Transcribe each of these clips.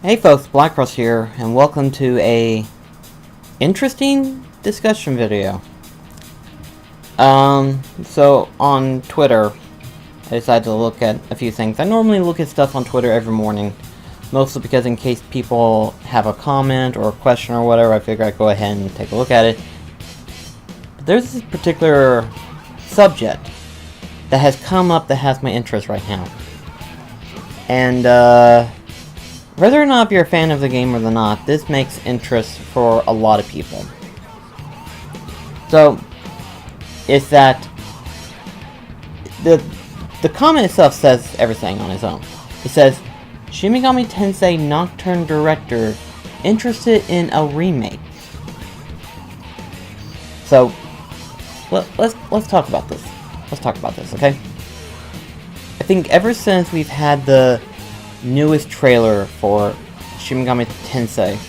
Hey folks, BlackCross here, and welcome to a interesting discussion video. So on Twitter, I decided to look at a few things. I normally look at stuff on Twitter every morning, mostly because in case people have a comment or a question or whatever, I figure I'd go ahead and take a look at it. But there's this particular subject that has come up that has my interest right now. And, whether or not you're a fan of the game or not, this makes interest for a lot of people. So, it's that the comment itself says everything on its own. It says, Shin Megami Tensei Nocturne director interested in a remake. So, let's talk about this. Let's talk about this, okay? I think ever since we've had the newest trailer for Shin Megami Tensei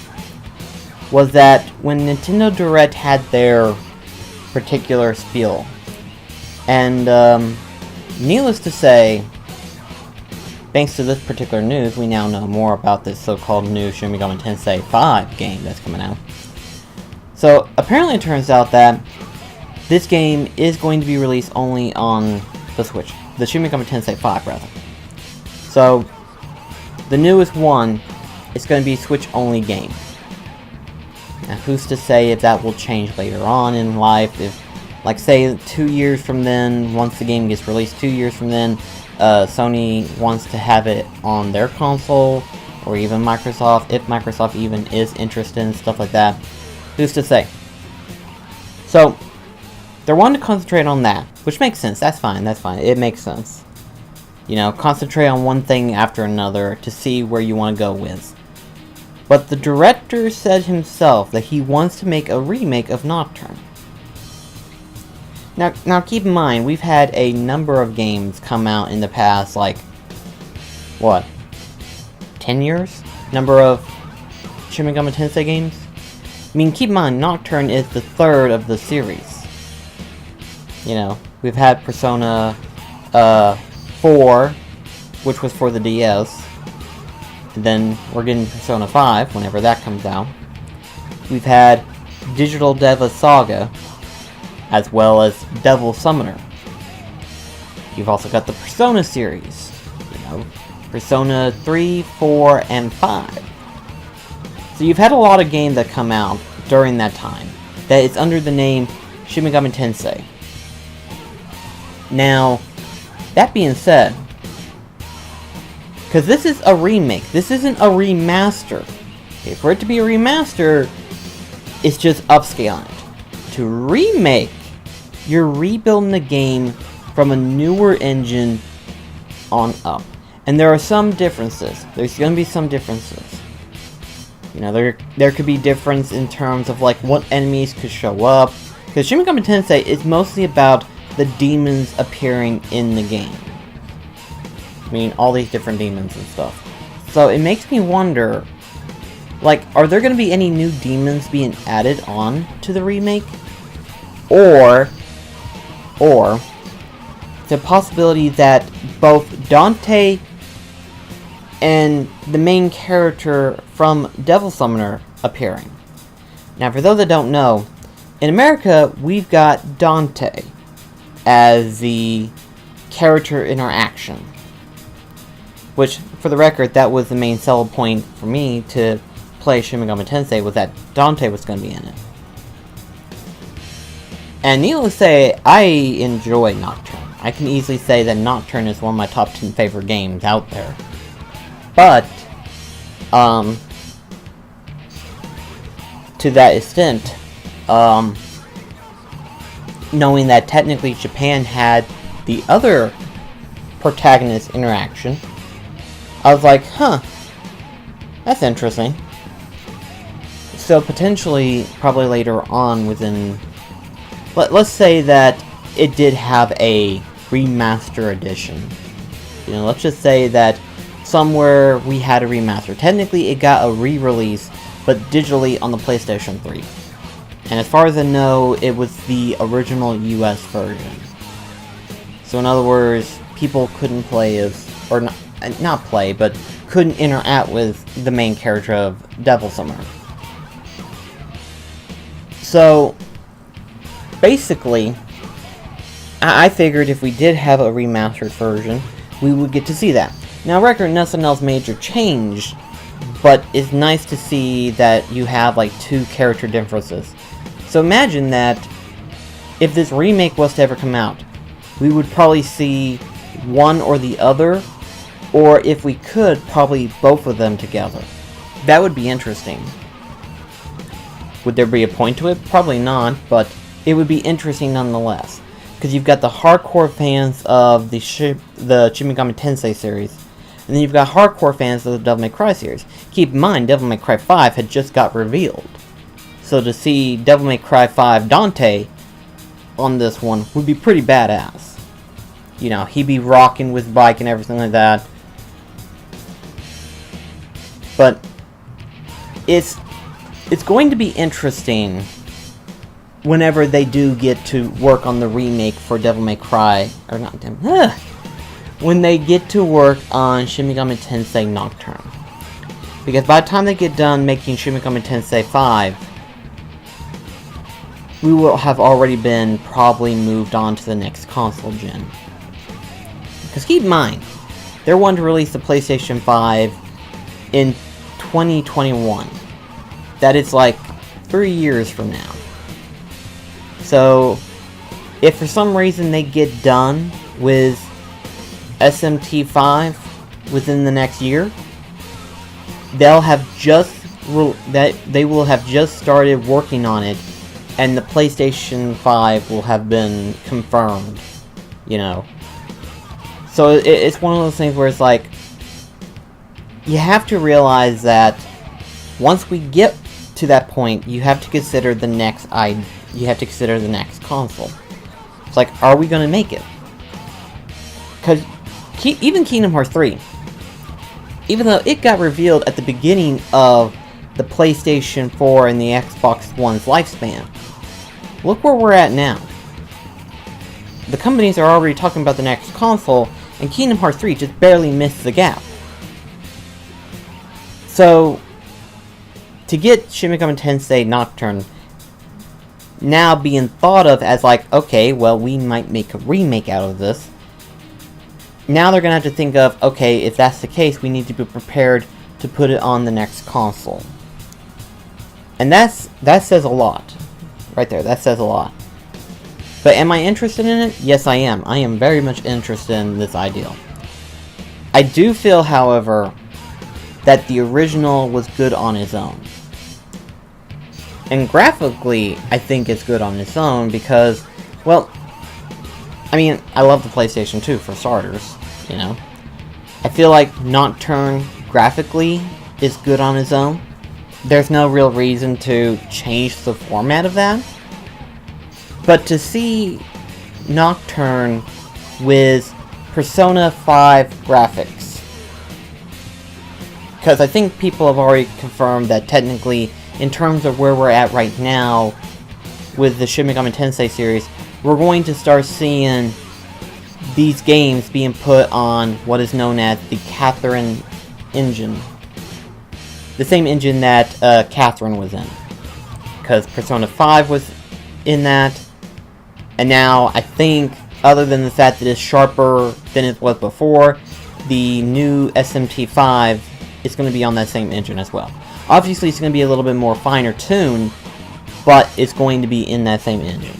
was that when Nintendo Direct had their particular spiel. And needless to say, thanks to this particular news, we now know more about this so-called new Shin Megami Tensei 5 game that's coming out. So apparently it turns out that this game is going to be released only on the Switch. The Shin Megami Tensei 5, rather. So the newest one is going to be a Switch-only game. Now, who's to say if that will change later on in life? If, like, say, 2 years from then, once the game gets released, 2 years from then, Sony wants to have it on their console, or even Microsoft, if Microsoft even is interested in stuff like that. Who's to say? So, they're wanting to concentrate on that, which makes sense. That's fine. It makes sense. You know, concentrate on one thing after another to see where you want to go with. But the director said himself that he wants to make a remake of Nocturne. Now keep in mind, we've had a number of games come out in the past, like, what, 10 years? Number of Shin Megami Tensei games? I mean, keep in mind, Nocturne is the third of the series. You know, we've had Persona 4, which was for the DS. And then we're getting Persona 5, whenever that comes out. We've had Digital Deva Saga, as well as Devil Summoner. You've also got the Persona series. You know, Persona 3, 4, and 5. So you've had a lot of games that come out during that time that is under the name Shin Megami Tensei. Now, that being said, because this is a remake, this isn't a remaster. Okay, for it to be a remaster, it's just upscaling it. To remake, you're rebuilding the game from a newer engine on up. And there are some differences. There's going to be some differences. You know, there could be difference in terms of like what enemies could show up. Because Shin Megami Tensei is mostly about the demons appearing in the game. I mean, all these different demons and stuff. So it makes me wonder, like, are there going to be any new demons being added on to the remake? Or the possibility that both Dante and the main character from Devil Summoner appearing. Now, for those that don't know, in America, we've got Dante as the character interaction. Which, for the record, that was the main selling point for me to play Shin Megami Tensei, was that Dante was going to be in it. And needless to say, I enjoy Nocturne. I can easily say that Nocturne is one of my top 10 favorite games out there. But, to that extent, knowing that technically Japan had the other protagonist interaction, I was like, huh, that's interesting. So potentially, probably later on within, let's say that it did have a remaster edition. You know, let's just say that somewhere we had a remaster. Technically, it got a re-release, but digitally on the PlayStation 3. And as far as I know, it was the original US version. So in other words, people couldn't play as, or not play, but couldn't interact with the main character of Devil Summoner. So, basically, I figured if we did have a remastered version, we would get to see that. Now, record nothing else major changed, but it's nice to see that you have like 2 character differences. So imagine that if this remake was to ever come out, we would probably see one or the other, or if we could, probably both of them together. That would be interesting. Would there be a point to it? Probably not, but it would be interesting nonetheless. Because you've got the hardcore fans of the Shin Megami Tensei series, and then you've got hardcore fans of the Devil May Cry series. Keep in mind, Devil May Cry 5 had just got revealed. So to see Devil May Cry 5 Dante on this one would be pretty badass. You know, he'd be rocking with bike and everything like that. But it's going to be interesting whenever they do get to work on the remake for Devil May Cry, or not Devil, when they get to work on Shin Megami Tensei Nocturne. Because by the time they get done making Shin Megami Tensei 5, we will have already been probably moved on to the next console gen. Because keep in mind, they're wanting to release the PlayStation 5 in 2021. That is like 3 years from now. So, if for some reason they get done with SMT 5 within the next year, they will have just started working on it, and the PlayStation 5 will have been confirmed. You know, so it's one of those things where it's like, you have to realize that once we get to that point, you have to consider the next console. It's like, are we going to make it? Because even Kingdom Hearts 3, even though it got revealed at the beginning of the PlayStation 4 and the Xbox One's lifespan, look where we're at now. The companies are already talking about the next console, and Kingdom Hearts 3 just barely missed the gap. So, to get Shin Megami Tensei Nocturne now being thought of as like, okay, well, we might make a remake out of this. Now they're going to have to think of, okay, if that's the case, we need to be prepared to put it on the next console. And that says a lot. Right there, that says a lot. But am I interested in it? Yes, I am. I am very much interested in this idea. I do feel, however, that the original was good on its own. And graphically, I think it's good on its own because, well, I mean, I love the PlayStation 2 for starters, you know. I feel like Nocturne graphically is good on its own. There's no real reason to change the format of that. But to see Nocturne with Persona 5 graphics, because I think people have already confirmed that technically, in terms of where we're at right now with the Shin Megami Tensei series, we're going to start seeing these games being put on what is known as the Catherine engine. The same engine that Catherine was in. Because Persona 5 was in that. And now, I think, other than the fact that it's sharper than it was before, the new SMT 5 is going to be on that same engine as well. Obviously, it's going to be a little bit more finer tuned, but it's going to be in that same engine.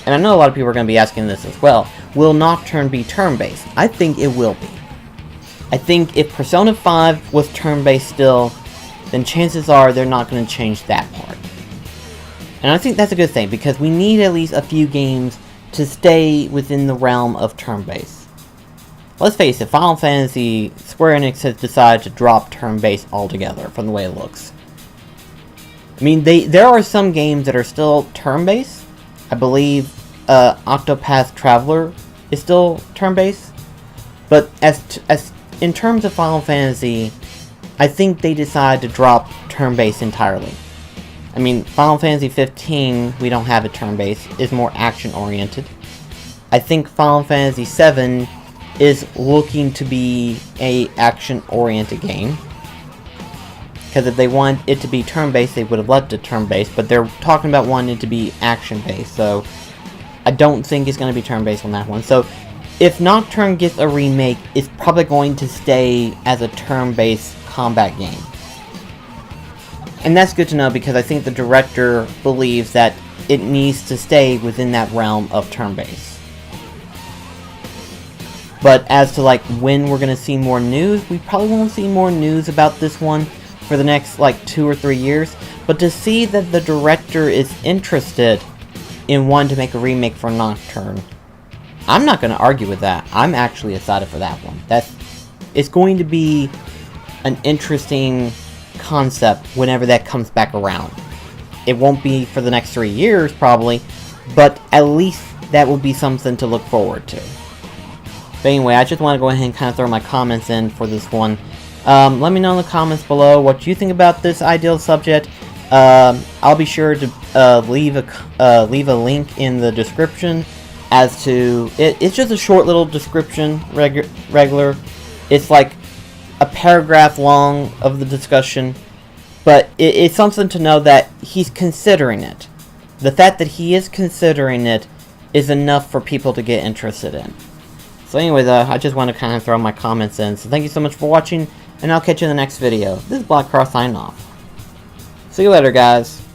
And I know a lot of people are going to be asking this as well. Will Nocturne be turn-based? I think it will be. I think if Persona 5 was turn-based still, then chances are they're not going to change that part. And I think that's a good thing, because we need at least a few games to stay within the realm of turn-based. Let's face it, Final Fantasy, Square Enix has decided to drop turn-based altogether from the way it looks. I mean, there are some games that are still turn-based. I believe Octopath Traveler is still turn-based. But as in terms of Final Fantasy, I think they decided to drop turn-based entirely. I mean, Final Fantasy 15, we don't have a turn-based, is more action-oriented. I think Final Fantasy 7 is looking to be a action-oriented game. Because if they want it to be turn-based, they would have left it turn-based, but they're talking about wanting it to be action-based, so I don't think it's going to be turn-based on that one. So, if Nocturne gets a remake, it's probably going to stay as a turn-based combat game. And that's good to know, because I think the director believes that it needs to stay within that realm of turn-based. But as to, like, when we're going to see more news, we probably won't see more news about this one for the next, like, 2 or 3 years. But to see that the director is interested in wanting to make a remake for Nocturne, I'm not going to argue with that. I'm actually excited for that one. It's going to be an interesting concept whenever that comes back around. It won't be for the next 3 years, probably, but at least that will be something to look forward to. But anyway, I just want to go ahead and kind of throw my comments in for this one. Let me know in the comments below what you think about this ideal subject. I'll be sure to leave a link in the description as to... It's just a short little description, regular. It's like a paragraph long of the discussion. But it's something to know that he's considering it. The fact that he is considering it is enough for people to get interested in. So anyways, I just want to kind of throw my comments in. So thank you so much for watching, and I'll catch you in the next video. This is BlackCross signing off. See you later, guys.